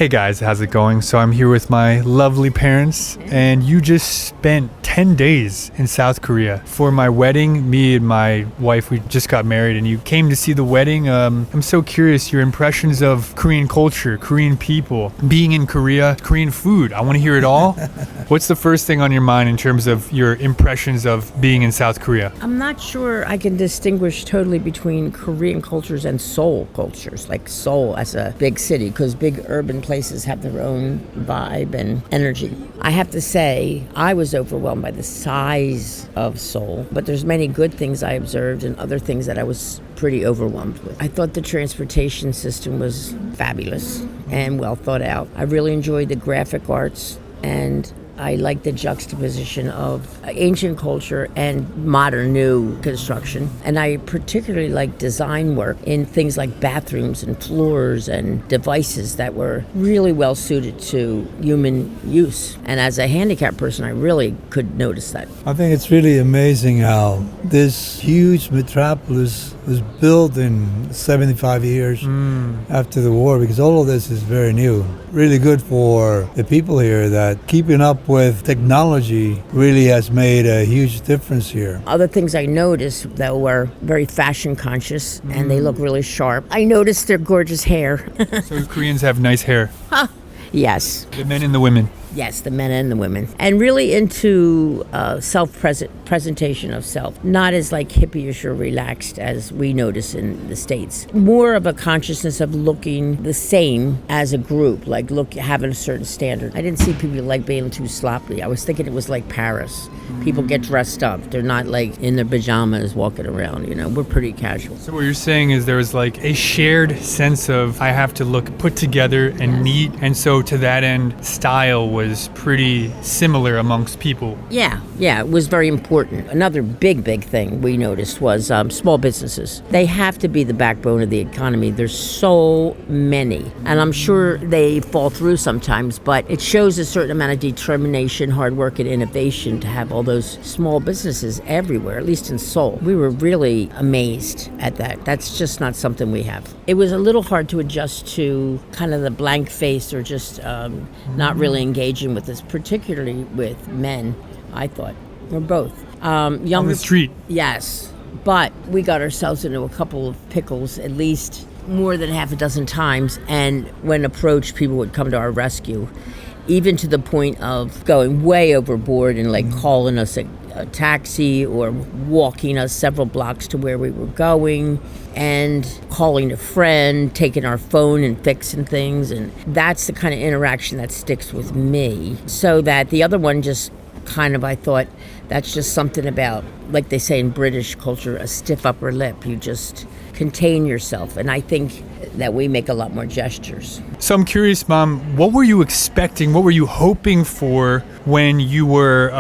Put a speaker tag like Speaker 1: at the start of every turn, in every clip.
Speaker 1: Hey guys, how's it going? So I'm here with my lovely parents, and you just spent 10 days in South Korea for my wedding. Me and my wife, we just got married, and you came to see the wedding. I'm so curious, your impressions of Korean culture, Korean people, being in Korea, Korean food. I want to hear it all. What's the first thing on your mind in terms of your impressions of being in South Korea?
Speaker 2: I'm not sure I can distinguish totally between Korean cultures and Seoul cultures, like Seoul as a big city, because big urban places have their own vibe and energy. I have to say, I was overwhelmed by the size of Seoul, but there's many good things I observed and other things that I was pretty overwhelmed with. I thought the transportation system was fabulous and well thought out. I really enjoyed the graphic arts, and I like the juxtaposition of ancient culture and modern new construction. And I particularly like design work in things like bathrooms and floors and devices that were really well suited to human use. And as a handicapped person, I really could notice that.
Speaker 3: I think it's really amazing how this huge metropolis was built in 75 years after the war, because all of this is very new. Really good for the people here that keeping up with technology really has made a huge difference here.
Speaker 2: Other things I noticed, though, were very fashion conscious, and they look really sharp. I noticed their gorgeous hair.
Speaker 1: So Koreans have nice hair.
Speaker 2: Yes.
Speaker 1: The men and the women.
Speaker 2: Yes, the men and the women. And really into self-presentation of self. Not as like hippie-ish or relaxed as we notice in the States. More of a consciousness of looking the same as a group, like having a certain standard. I didn't see people like being too sloppy. I was thinking it was like Paris. People get dressed up. They're not like in their pajamas walking around, you know. We're pretty casual.
Speaker 1: So what you're saying is there was like a shared sense of I have to look put together and neat. And so to that end, style was pretty similar amongst people.
Speaker 2: Yeah, it was very important. Another big thing we noticed was small businesses. They have to be the backbone of the economy. There's so many. And I'm sure they fall through sometimes, but it shows a certain amount of determination, hard work, and innovation to have all those small businesses everywhere, at least in Seoul. We were really amazed at that. That's just not something we have. It was a little hard to adjust to kind of the blank face or just not really engaging with this, particularly with men, I thought, or both.
Speaker 1: On the street.
Speaker 2: Yes, but we got ourselves into a couple of pickles, at least more than half a dozen times, and when approached, people would come to our rescue, even to the point of going way overboard and like calling us a taxi or walking us several blocks to where we were going and calling a friend, taking our phone and fixing things. And that's the kind of interaction that sticks with me. So that the other one just kind of, I thought, that's just something about, like they say in British culture, a stiff upper lip. You just contain yourself. And I think that we make a lot more gestures.
Speaker 1: So I'm curious, Mom, what were you expecting? What were you hoping for when you were,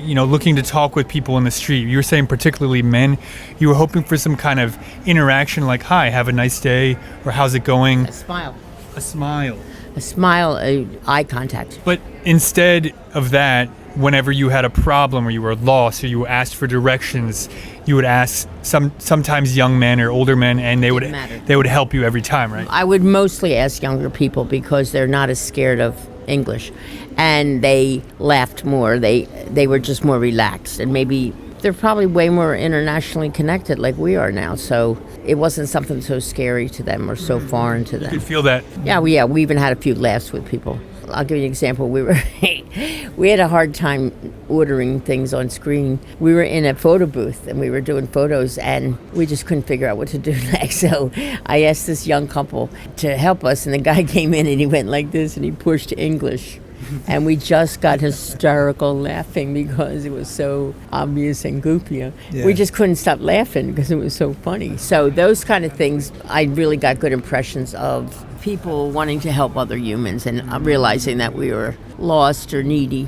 Speaker 1: looking to talk with people in the street? You were saying particularly men. You were hoping for some kind of interaction like, hi, have a nice day, or how's it going?
Speaker 2: A smile.
Speaker 1: A smile.
Speaker 2: A smile, eye contact.
Speaker 1: But instead of that, whenever you had a problem or you were lost or you asked for directions, you would ask sometimes young men or older men, and they would help you every time, right?
Speaker 2: I would mostly ask younger people because they're not as scared of English, and they laughed more. They were just more relaxed, and maybe they're probably way more internationally connected like we are now, so it wasn't something so scary to them or so foreign to them.
Speaker 1: You could feel that.
Speaker 2: Yeah, we even had a few laughs with people. I'll give you an example. We had a hard time ordering things on screen. We were in a photo booth and we were doing photos and we just couldn't figure out what to do next. So I asked this young couple to help us, and the guy came in and he went like this and he pushed English. And we just got hysterical laughing because it was so obvious and goofy. Yeah. We just couldn't stop laughing because it was so funny. So those kind of things, I really got good impressions of people wanting to help other humans and realizing that we were lost or needy,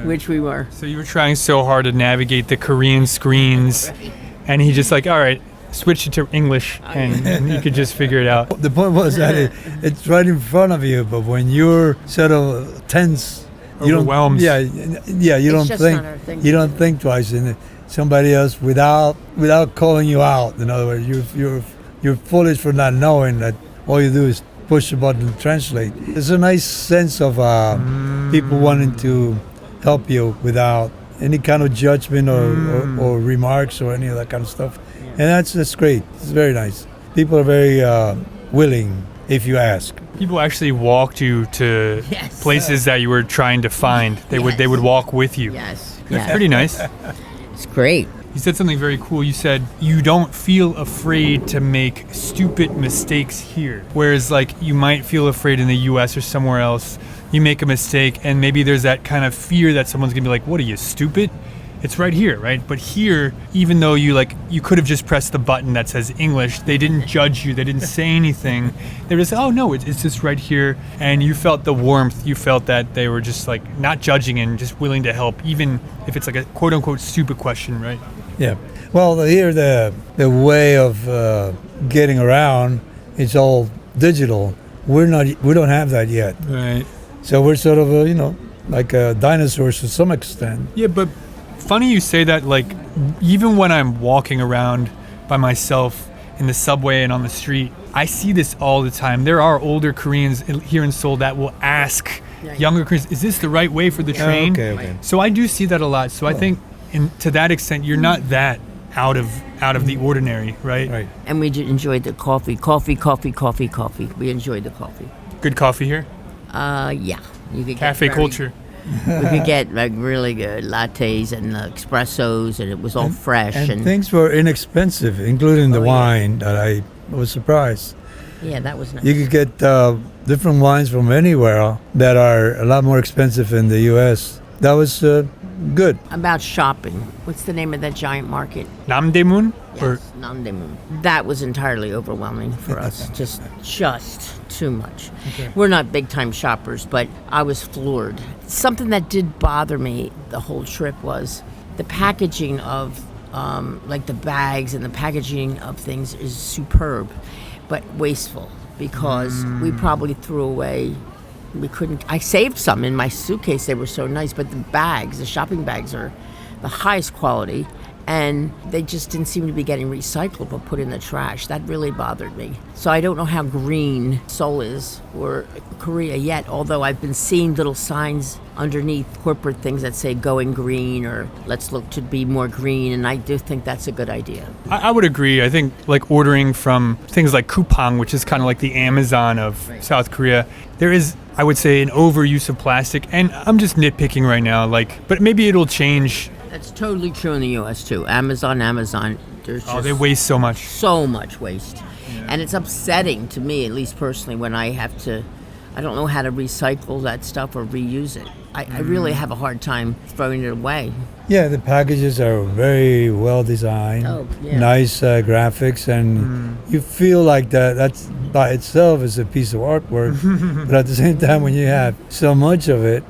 Speaker 2: which we were.
Speaker 1: So you were trying so hard to navigate the Korean screens, and he just like, all right, switch it to English, and you could just figure it out.
Speaker 3: The point was that it's right in front of you, but when you're sort of tense,
Speaker 1: overwhelmed.
Speaker 3: You don't think twice, and somebody else without calling you out. In other words, you're foolish for not knowing that all you do is push a button to translate. There's a nice sense of people wanting to help you without any kind of judgment or remarks or any of that kind of stuff. And that's great. It's very nice. People are very willing if you ask.
Speaker 1: People actually walked you to
Speaker 2: Yes.
Speaker 1: places that you were trying to find. They would walk with you.
Speaker 2: Yes.
Speaker 1: That's
Speaker 2: yes.
Speaker 1: pretty nice.
Speaker 2: It's great.
Speaker 1: You said something very cool. You said you don't feel afraid to make stupid mistakes here. Whereas like you might feel afraid in the US or somewhere else. You make a mistake and maybe there's that kind of fear that someone's gonna be like, what are you, stupid? It's right here, right? But here, even though you could have just pressed the button that says English, they didn't judge you, they didn't say anything. They were just, oh no, it's just right here. And you felt the warmth, you felt that they were just like not judging and just willing to help, even if it's like a quote unquote stupid question, right?
Speaker 3: Yeah. Well, here the way of getting around is all digital. We don't have that yet.
Speaker 1: Right.
Speaker 3: So we're sort of like dinosaurs to some extent.
Speaker 1: Yeah, but funny you say that. Like even when I'm walking around by myself in the subway and on the street, I see this all the time. There are older Koreans here in Seoul that will ask younger Koreans, is this the right way for the train?
Speaker 3: Okay.
Speaker 1: So I do see that a lot. So I think to that extent, you're not that out of the ordinary, right?
Speaker 3: Right.
Speaker 2: And we enjoyed the coffee. We enjoyed the coffee.
Speaker 1: Good coffee here.
Speaker 2: Yeah. You could
Speaker 1: Cafe
Speaker 2: get
Speaker 1: culture.
Speaker 2: We could get like really good lattes and espressos, and it was all fresh.
Speaker 3: And things were inexpensive, including the
Speaker 2: Oh, yeah.
Speaker 3: wine that I was surprised.
Speaker 2: Yeah, that was nice.
Speaker 3: You could get different wines from anywhere that are a lot more expensive in the U.S. That was good.
Speaker 2: About shopping, what's the name of that giant market?
Speaker 1: Namdaemun? Or
Speaker 2: Yes, Namdaemun. That was entirely overwhelming for us. Just too much.
Speaker 1: Okay.
Speaker 2: We're not big time shoppers, but I was floored. Something that did bother me the whole trip was the packaging of like the bags and the packaging of things is superb, but wasteful because we probably threw away. I saved some in my suitcase. They were so nice, but the shopping bags are the highest quality, and they just didn't seem to be getting recycled but put in the trash. That really bothered me. So I don't know how green Seoul is or Korea yet, although I've been seeing little signs underneath corporate things that say going green or let's look to be more green, and I do think that's a good idea.
Speaker 1: I would agree. I think like ordering from things like Coupang, which is kind of like the Amazon of South Korea, there is, I would say, an overuse of plastic. And I'm just nitpicking right now, but maybe it'll change.
Speaker 2: That's totally true in the U.S. too. Amazon, there's just
Speaker 1: They waste so much.
Speaker 2: so much waste. And it's upsetting to me, at least personally, when I don't know how to recycle that stuff or reuse it. I really have a hard time throwing it away.
Speaker 3: Yeah, the packages are very well designed,
Speaker 2: Oh, yeah.
Speaker 3: nice graphics, and you feel like that's by itself is a piece of artwork. But at the same time, when you have so much of it,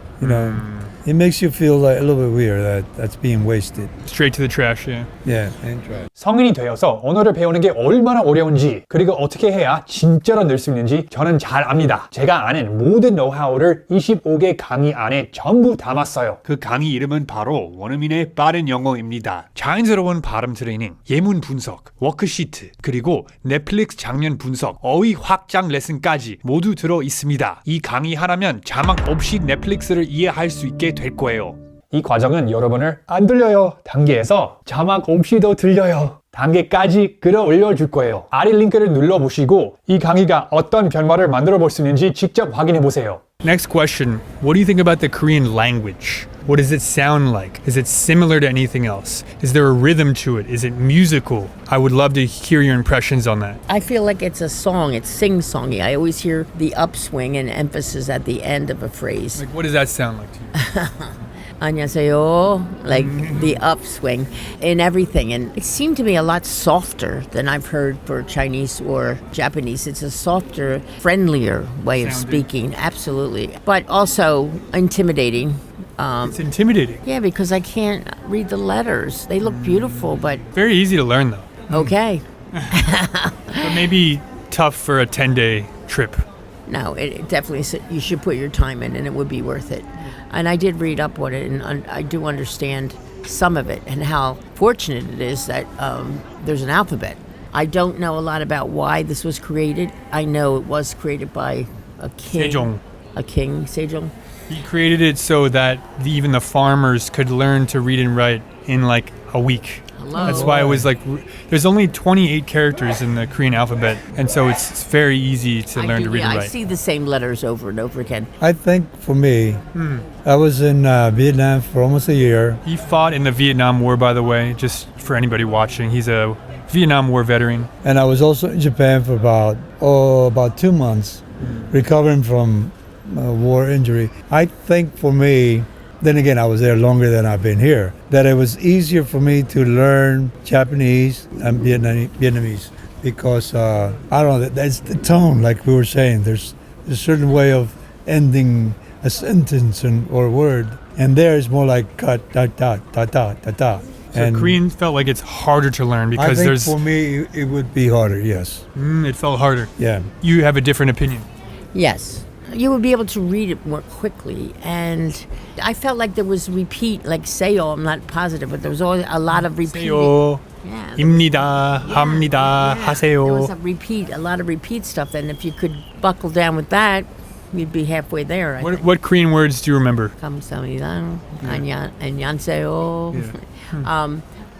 Speaker 3: it makes you feel like a little bit weird that's being wasted.
Speaker 1: Straight to the trash, yeah.
Speaker 3: Yeah, and trash.
Speaker 4: 성인이 되어서 언어를 배우는 게 얼마나 어려운지, 그리고 어떻게 해야 진짜로 늘 수 있는지 저는 잘 압니다. 제가 아는 모든 노하우를 25개 강의 안에 전부 담았어요.
Speaker 1: 그 강의 이름은 바로 원어민의 빠른 영어입니다. 자연스러운 발음 트레이닝, 예문 분석, 워크시트, 그리고 넷플릭스 장면 분석, 어휘 확장 레슨까지 모두 들어 있습니다. 이 강의 하나면 자막 없이 넷플릭스를 이해할 수 있게 될 거예요.
Speaker 4: 이 과정은 여러분을 안 들려요 단계에서 자막 없이도 들려요 단계까지 끌어올려 줄 거예요. 아래 링크를 눌러보시고 이 강의가 어떤 변화를 만들어 볼 수 있는지 직접 확인해 보세요.
Speaker 1: Next question. What do you think about the Korean language? What does it sound like? Is it similar to anything else? Is there a rhythm to it? Is it musical? I would love to hear your impressions on that.
Speaker 2: I feel like it's a song. It's sing-songy. I always hear the upswing and emphasis at the end of a phrase.
Speaker 1: Like, what does that sound like to you?
Speaker 2: 안녕하세요, like the upswing in everything. And it seemed to me a lot softer than I've heard for Chinese or Japanese. It's a softer, friendlier way of speaking, absolutely. But also intimidating.
Speaker 1: It's intimidating.
Speaker 2: Yeah, because I can't read the letters. They look beautiful, but
Speaker 1: Very easy to learn, though.
Speaker 2: okay.
Speaker 1: But maybe tough for a 10-day trip.
Speaker 2: No, it definitely, you should put your time in and it would be worth it. And I did read up on it, and I do understand some of it and how fortunate it is that there's an alphabet. I don't know a lot about why this was created. I know it was created by a king.
Speaker 1: Sejong.
Speaker 2: A king, Sejong.
Speaker 1: He created it so that even the farmers could learn to read and write in like a week.
Speaker 2: Hello.
Speaker 1: That's why it was like, there's only 28 characters in the Korean alphabet, and so it's very easy to learn to read and
Speaker 2: I
Speaker 1: write.
Speaker 2: see the same letters over and over again.
Speaker 3: I think for me, I was in Vietnam for almost a year.
Speaker 1: He fought in the Vietnam War, by the way, just for anybody watching. He's a Vietnam War veteran.
Speaker 3: And I was also in Japan for about 2 months, recovering from a war injury. I think for me, then again, I was there longer than I've been here, that it was easier for me to learn Japanese and Vietnamese because, I don't know, that's the tone, like we were saying. There's a certain way of ending a sentence or word. And there it's more like cut, dot, dot, dot, dot, dot, dot.
Speaker 1: So Korean felt like it's harder to learn
Speaker 3: I
Speaker 1: because
Speaker 3: think
Speaker 1: there's...
Speaker 3: for me, it would be harder, yes.
Speaker 1: It felt harder.
Speaker 3: Yeah.
Speaker 1: You have a different opinion.
Speaker 2: Yes. You would be able to read it more quickly. And I felt like there was repeat, like Seoul, I'm not positive, but there was always a lot of repeating.
Speaker 1: Seyo,
Speaker 2: Yeah.
Speaker 1: 입니다, 합니다,
Speaker 2: There was
Speaker 1: 하세요.
Speaker 2: a lot of repeat stuff. And if you could buckle down with that, you'd be halfway there. I think.
Speaker 1: What Korean words do you remember?
Speaker 2: 감사합니다, 안녕하세요,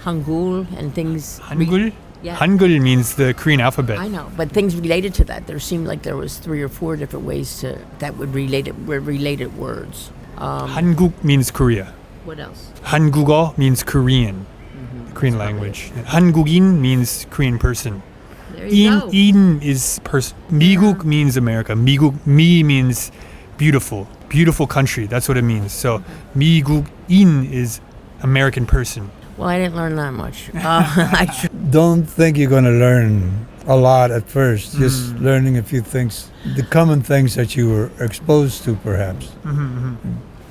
Speaker 2: Hangul, and things.
Speaker 1: Hangul?
Speaker 2: Yeah.
Speaker 1: Hangul means the Korean alphabet.
Speaker 2: I know, but things related to that. There seemed like there was 3 or 4 different ways that would were related words.
Speaker 1: Hanguk means Korea.
Speaker 2: What else?
Speaker 1: 한국어 means Korean, Korean language. 한국인 means Korean person.
Speaker 2: There you go.
Speaker 1: 인 is person. 미국 means America. 미 means beautiful, beautiful country. That's what it means. So 미국인 is American person.
Speaker 2: Well, I didn't learn that much.
Speaker 3: Don't think you're going to learn a lot at first, just learning a few things, the common things that you were exposed to, perhaps.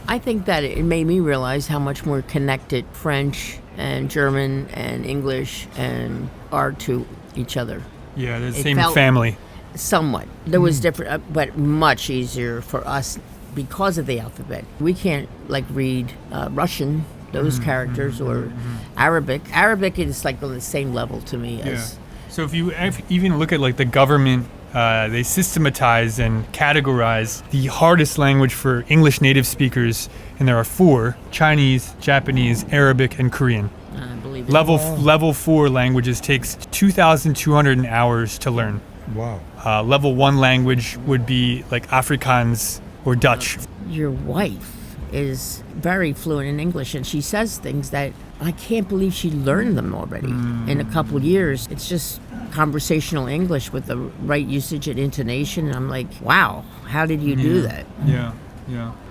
Speaker 2: I think that it made me realize how much more connected French and German and English and are to each other.
Speaker 1: Yeah, they're the
Speaker 2: It
Speaker 1: same
Speaker 2: felt-
Speaker 1: family.
Speaker 2: Somewhat. There was different, but much easier for us because of the alphabet. We can't like read Russian, those characters, or Arabic. Arabic is like on the same level to me as.
Speaker 1: So if you even look at like the government, they systematize and categorize the hardest language for English native speakers, and there are 4: Chinese, Japanese, Arabic, and Korean.
Speaker 2: I believe it.
Speaker 1: Level 4 languages takes 2,200 hours to learn.
Speaker 3: Wow.
Speaker 1: Level 1 language would be like Afrikaans or Dutch.
Speaker 2: Your wife is very fluent in English, and she says things that I can't believe she learned them already in a couple years. It's just conversational English with the right usage and intonation. And I'm like, wow, how did you do that?
Speaker 1: Yeah.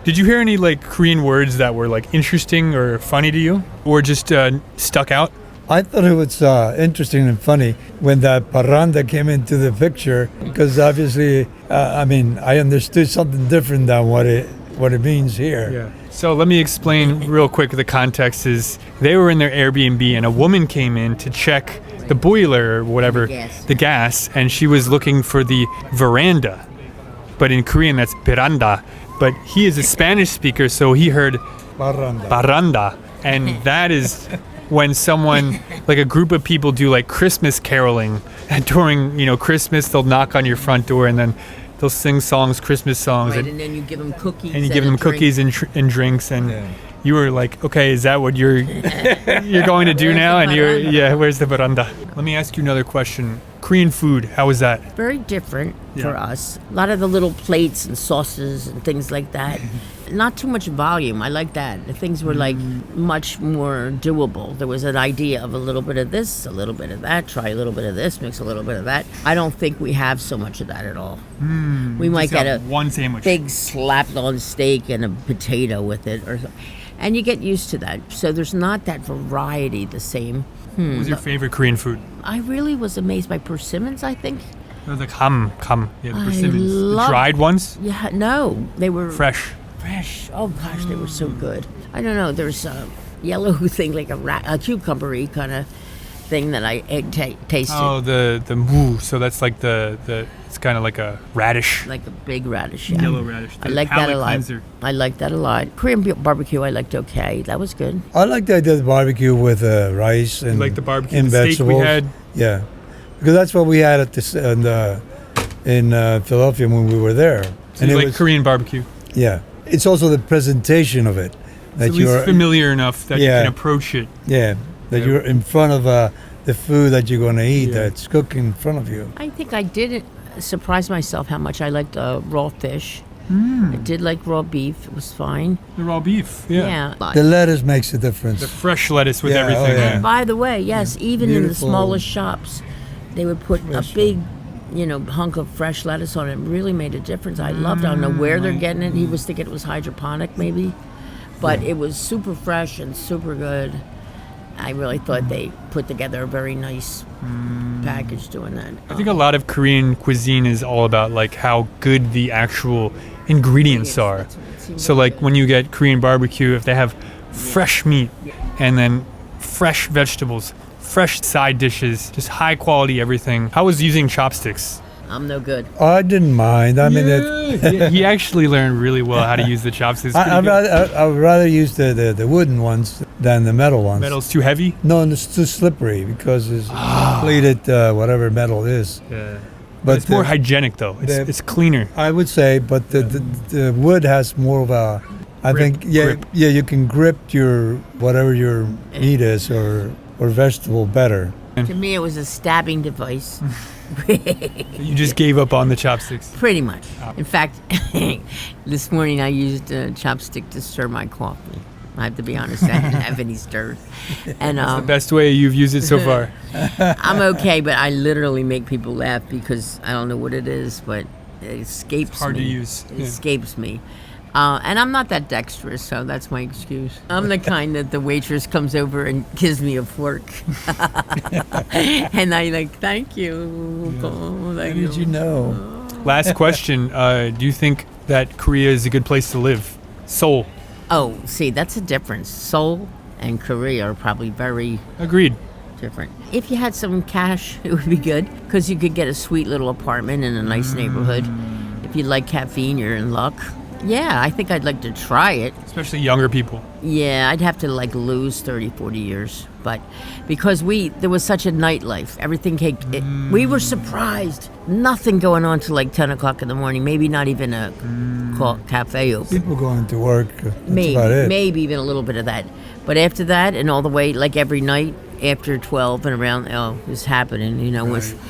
Speaker 1: Did you hear any like Korean words that were like interesting or funny to you, or just stuck out?
Speaker 3: I thought it was interesting and funny when that parranda came into the picture, because obviously, I understood something different than what it means here.
Speaker 1: Yeah. So let me explain real quick. The context is they were in their Airbnb and a woman came in to check the boiler or whatever, the gas, and she was looking for the veranda. But in Korean, that's veranda. But he is a Spanish speaker, so he heard
Speaker 3: Parranda.
Speaker 1: baranda. And that is when someone, like a group of people do like Christmas caroling. And during, Christmas, they'll knock on your front door and then they'll sing songs, Christmas songs.
Speaker 2: Right, and then you give them cookies.
Speaker 1: And you give them
Speaker 2: a drink.
Speaker 1: cookies and drinks. And you were like, okay, is that what you're going to do
Speaker 2: Where's
Speaker 1: now?
Speaker 2: the
Speaker 1: And
Speaker 2: baranda?
Speaker 1: where's the veranda? Let me ask you another question. Korean food, how was that?
Speaker 2: Very different
Speaker 1: Yeah.
Speaker 2: for us. A lot of the little plates and sauces and things like that. Not too much volume. I like that. The things were like much more doable. There was an idea of a little bit of this, a little bit of that, try a little bit of this, mix a little bit of that. I don't think we have so much of that at all. We might
Speaker 1: Just
Speaker 2: get
Speaker 1: have
Speaker 2: a
Speaker 1: one sandwich.
Speaker 2: big slapped on steak and a potato with it, and you get used to that. So there's not that variety the same.
Speaker 1: What was your favorite Korean food?
Speaker 2: I really was amazed by persimmons, I think.
Speaker 1: It was like ham. Yeah, the
Speaker 2: I
Speaker 1: persimmons. The
Speaker 2: love-
Speaker 1: dried ones?
Speaker 2: Yeah, no, they were
Speaker 1: Fresh.
Speaker 2: fresh. Oh gosh, they were so good. I don't know. There's a yellow thing, like a cucumber-y kind of thing that I tasted,
Speaker 1: Oh, the mu. So that's like the it's kind of like a radish.
Speaker 2: like a big radish. Yeah.
Speaker 1: Yellow radish.
Speaker 2: I
Speaker 1: The
Speaker 2: like that a
Speaker 1: palate
Speaker 2: lot.
Speaker 1: cleanser.
Speaker 2: I like that a lot. Korean barbecue, I liked okay. That was good.
Speaker 3: I like the idea of barbecue with rice and
Speaker 1: Like the barbecue,
Speaker 3: and
Speaker 1: the steak we
Speaker 3: vegetables.
Speaker 1: had.
Speaker 3: Yeah. because that's what we had at this in Philadelphia when we were there.
Speaker 1: So you like Korean barbecue.
Speaker 3: Yeah, it's also the presentation of it that
Speaker 1: At least familiar enough that you can approach it.
Speaker 3: Yeah, that you're in front of the food that you're going to eat that's cooking in front of you.
Speaker 2: I think I did surprise myself how much I liked raw fish. I did like raw beef. It was fine.
Speaker 1: The raw beef, yeah.
Speaker 3: The lettuce makes a difference.
Speaker 1: The fresh lettuce with
Speaker 3: Yeah,
Speaker 1: everything.
Speaker 3: oh, yeah.
Speaker 2: And by the way, yes, even in the
Speaker 3: Beautiful.
Speaker 2: smallest shops, they would put a big, hunk of fresh lettuce on it. It really made a difference. I loved it. I don't know where they're getting it. He was thinking it was hydroponic, maybe. But it was super fresh and super good. I really thought they put together a very nice package doing that.
Speaker 1: I think a lot of Korean cuisine is all about like how good the actual ingredients are.
Speaker 2: That's what it seemed
Speaker 1: So like when you get Korean barbecue, if they have fresh meat and then fresh vegetables, fresh side dishes, just high quality everything. How was using chopsticks?
Speaker 2: I'm no good.
Speaker 3: I didn't mind. I mean,
Speaker 1: He actually learned really well how to use the chopsticks.
Speaker 3: I would rather use the wooden ones than the metal ones.
Speaker 1: Metal's too heavy?
Speaker 3: No, and it's too slippery because it's plated whatever metal is.
Speaker 1: Yeah.
Speaker 3: But
Speaker 1: It's more hygienic though. It's cleaner.
Speaker 3: I would say, but the wood has more of a. I
Speaker 1: Grip,
Speaker 3: think
Speaker 1: grip.
Speaker 3: you can grip your whatever your meat is or vegetable better.
Speaker 2: To me, it was a stabbing device.
Speaker 1: You just gave up on the chopsticks.
Speaker 2: Pretty much. In fact, this morning I used a chopstick to stir my coffee. I have to be honest, I didn't have any stir. And
Speaker 1: The best way you've used it so far.
Speaker 2: I'm okay, but I literally make people laugh because I don't know what it is, but it escapes
Speaker 1: It's hard
Speaker 2: me.
Speaker 1: to use.
Speaker 2: It
Speaker 1: Yeah.
Speaker 2: escapes me. And I'm not that dexterous, so that's my excuse. I'm the kind that the waitress comes over and gives me a fork. And I like, thank you. Oh,
Speaker 3: How
Speaker 2: thank
Speaker 3: did you know?
Speaker 1: Last question. Do you think that Korea is a good place to live? Seoul.
Speaker 2: Oh, see, that's a difference. Seoul and Korea are probably very
Speaker 1: Agreed.
Speaker 2: different. If you had some cash, it would be good because you could get a sweet little apartment in a nice neighborhood. If you like caffeine, you're in luck. Yeah, I think I'd like to try it.
Speaker 1: Especially younger people.
Speaker 2: Yeah, I'd have to like lose 30, 40 years. But because there was such a nightlife, everything came, we were surprised. Nothing going on till like 10 o'clock in the morning, maybe not even a cafe open.
Speaker 3: People going to work. That's
Speaker 2: Maybe,
Speaker 3: about it.
Speaker 2: maybe even a little bit of that. But after that and all the way, like every night after 12 and around, it's happening,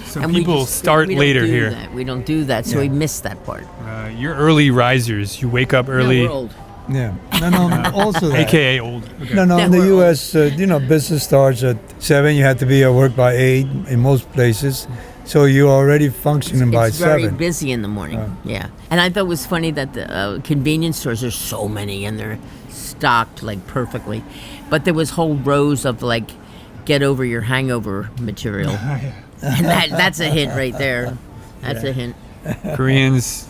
Speaker 1: So
Speaker 2: and we
Speaker 1: people start
Speaker 2: we don't
Speaker 1: later
Speaker 2: do
Speaker 1: here.
Speaker 2: that. We don't do that, so we missed that part.
Speaker 1: You're early risers. You wake up
Speaker 2: No,
Speaker 1: early.
Speaker 2: we're old.
Speaker 3: Yeah. No. Also that.
Speaker 1: AKA old. Okay.
Speaker 3: No.
Speaker 2: That
Speaker 3: In the
Speaker 2: we're old.
Speaker 3: U.S., business starts at 7. You have to be at work by 8 in most places. So you're already functioning by
Speaker 2: It's very
Speaker 3: 7.
Speaker 2: busy in the morning. Yeah, and I thought it was funny that the convenience stores, there's so many and they're stocked like perfectly, but there was whole rows of like get over your hangover material, and that's a hint right there. That's a hint.
Speaker 1: Koreans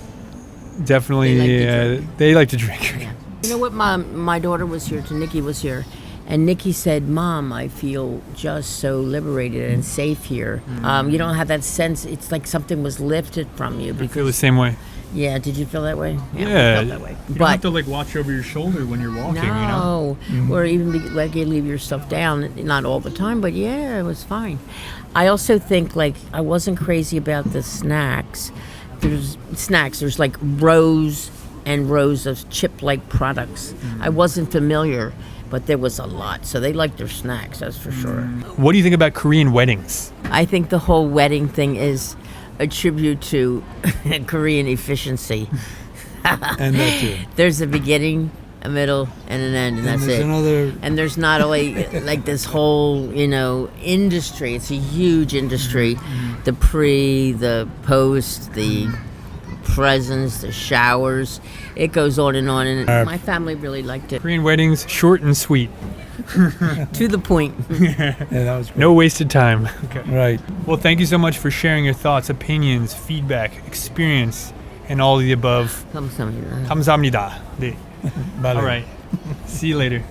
Speaker 1: definitely
Speaker 2: They like to drink.
Speaker 1: they like to drink.
Speaker 2: Yeah. You know what? My daughter was here. Nikki was here. And Nikki said, "Mom, I feel just so liberated and safe here. You don't have that sense. It's like something was lifted from you."
Speaker 1: I feel the same way.
Speaker 2: Yeah, did you feel that way?
Speaker 1: Yeah.
Speaker 2: we felt that way.
Speaker 1: You don't have to like watch over your shoulder when you're walking,
Speaker 2: No, or even like you leave your stuff down. Not all the time, but yeah, it was fine. I also think like I wasn't crazy about the snacks. There's like rows and rows of chip-like products. I wasn't familiar, but there was a lot. So they like their snacks, that's for sure.
Speaker 1: What do you think about Korean weddings?
Speaker 2: I think the whole wedding thing is a tribute to Korean efficiency.
Speaker 3: And that too.
Speaker 2: There's a beginning, a middle, and an end, and that's
Speaker 3: there's
Speaker 2: it.
Speaker 3: another.
Speaker 2: And there's not only like this whole, industry. It's a huge industry. The pre, the post, the presents, the showers. It goes on and on. And my family really liked it.
Speaker 1: Korean weddings, short and sweet.
Speaker 2: To the point.
Speaker 3: Yeah, that was great.
Speaker 1: No wasted time. Okay.
Speaker 3: Right.
Speaker 1: Well, thank you so much for sharing your thoughts, opinions, feedback, experience, and all of the above.
Speaker 2: 감사합니다.
Speaker 1: 감사합니다. 네.
Speaker 3: Bye.
Speaker 1: All right. See you later.